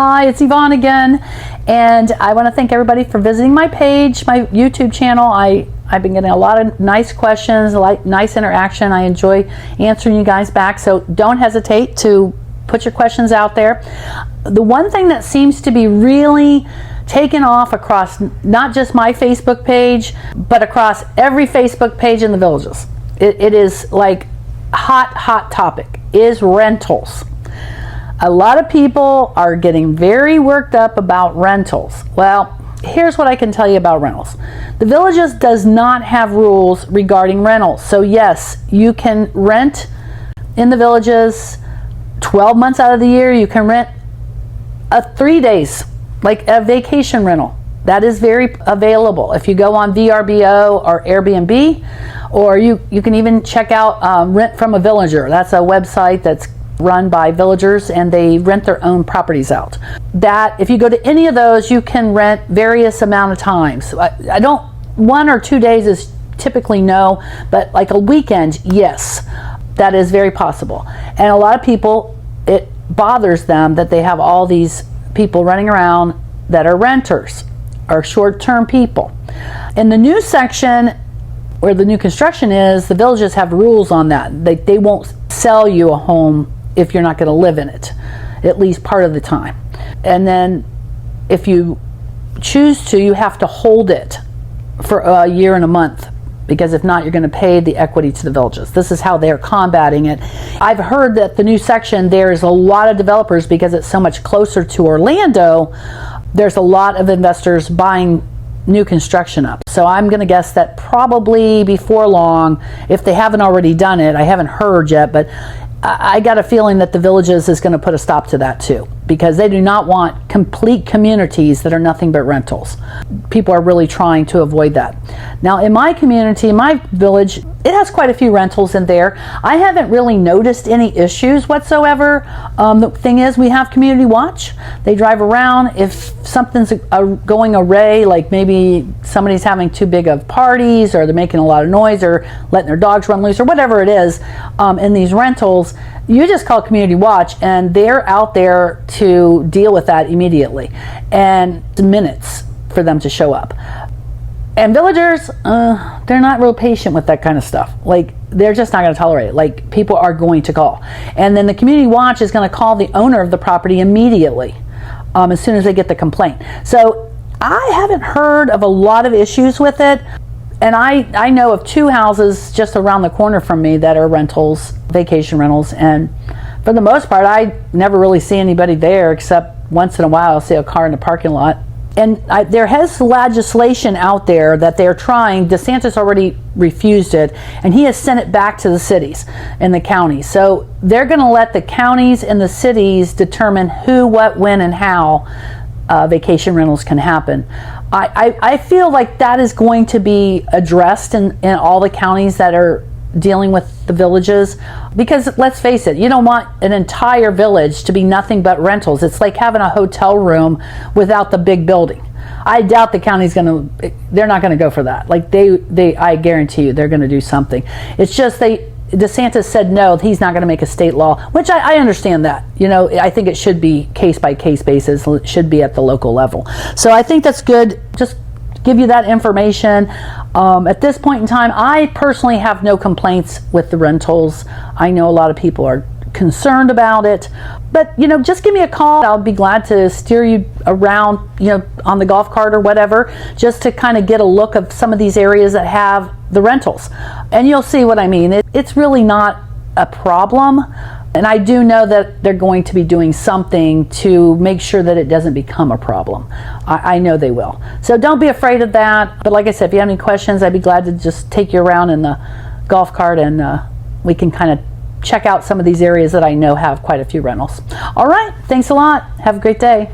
Hi, it's Yvonne again, and I want to thank everybody for visiting my page, my YouTube channel. I've been getting a lot of nice questions, nice interaction. I enjoy answering you guys back, so don't hesitate to put your questions out there. The one thing that seems to be really taken off across not just my Facebook page, but across every Facebook page in the villages, it is like hot topic, is rentals. A lot of people are getting very worked up about rentals. Well, here's what I can tell you about rentals. The villages does not have rules regarding rentals. So yes, you can rent in the villages 12 months out of the year. You can rent 3 days, like a vacation rental. That is very available. If you go on VRBO or Airbnb, or you can even check out Rent from a Villager. That's a website that's run by villagers, and they rent their own properties out. That if you go to any of those, you can rent various amount of times. I don't, 1 or 2 days is typically no, but like a weekend, yes, that is very possible. And a lot of people, it bothers them that they have all these people running around that are renters or short-term people. In the new section where the new construction is, the villages have rules on that. They won't sell you a home if you're not going to live in it, at least part of the time. And then if you choose to, you have to hold it for a year and a month, because if not, you're going to pay the equity to the villages. This is how they're combating it. I've heard that the new section, there's a lot of developers, because it's so much closer to Orlando, there's a lot of investors buying new construction up. So I'm going to guess that probably before long, if they haven't already done it, I haven't heard yet, but I got a feeling that the villages is going to put a stop to that too, because they do not want complete communities that are nothing but rentals. People are really trying to avoid that. Now in my community, my village, it has quite a few rentals in there. I haven't really noticed any issues whatsoever. The thing is, we have community watch. They drive around. If something's going array, like maybe somebody's having too big of parties, or they're making a lot of noise, or letting their dogs run loose, or whatever it is, in these rentals, you just call community watch, and they're out there to deal with that immediately. And it's minutes for them to show up. And villagers, they're not real patient with that kind of stuff. Like, they're just not going to tolerate it. Like, people are going to call. And then the community watch is going to call the owner of the property immediately, as soon as they get the complaint. So I haven't heard of a lot of issues with it. And I know of 2 houses just around the corner from me that are rentals, vacation rentals. And for the most part, I never really see anybody there, except once in a while I'll see a car in the parking lot. And there has legislation out there that they're trying. DeSantis already refused it, and he has sent it back to the cities and the counties. So they're going to let the counties and the cities determine who, what, when, and how vacation rentals can happen. I feel like that is going to be addressed in all the counties that are dealing with the villages, because let's face it, you don't want an entire village to be nothing but rentals. It's like having a hotel room without the big building. I doubt the county's they're not going to go for that. Like I guarantee you they're going to do something. It's just DeSantis said no, he's not going to make a state law, which I understand that. You know, I think it should be case by case basis. It should be at the local level. So I think that's good. Just give you that information. At this point in time, I personally have no complaints with the rentals. I know a lot of people are concerned about it, but you know, just give me a call. I'll be glad to steer you around, you know, on the golf cart or whatever, just to kind of get a look of some of these areas that have the rentals, and you'll see what I mean. It's really not a problem. And I do know that they're going to be doing something to make sure that it doesn't become a problem. I know they will. So don't be afraid of that. But like I said, if you have any questions, I'd be glad to just take you around in the golf cart, and we can kind of check out some of these areas that I know have quite a few rentals. All right, thanks a lot. Have a great day.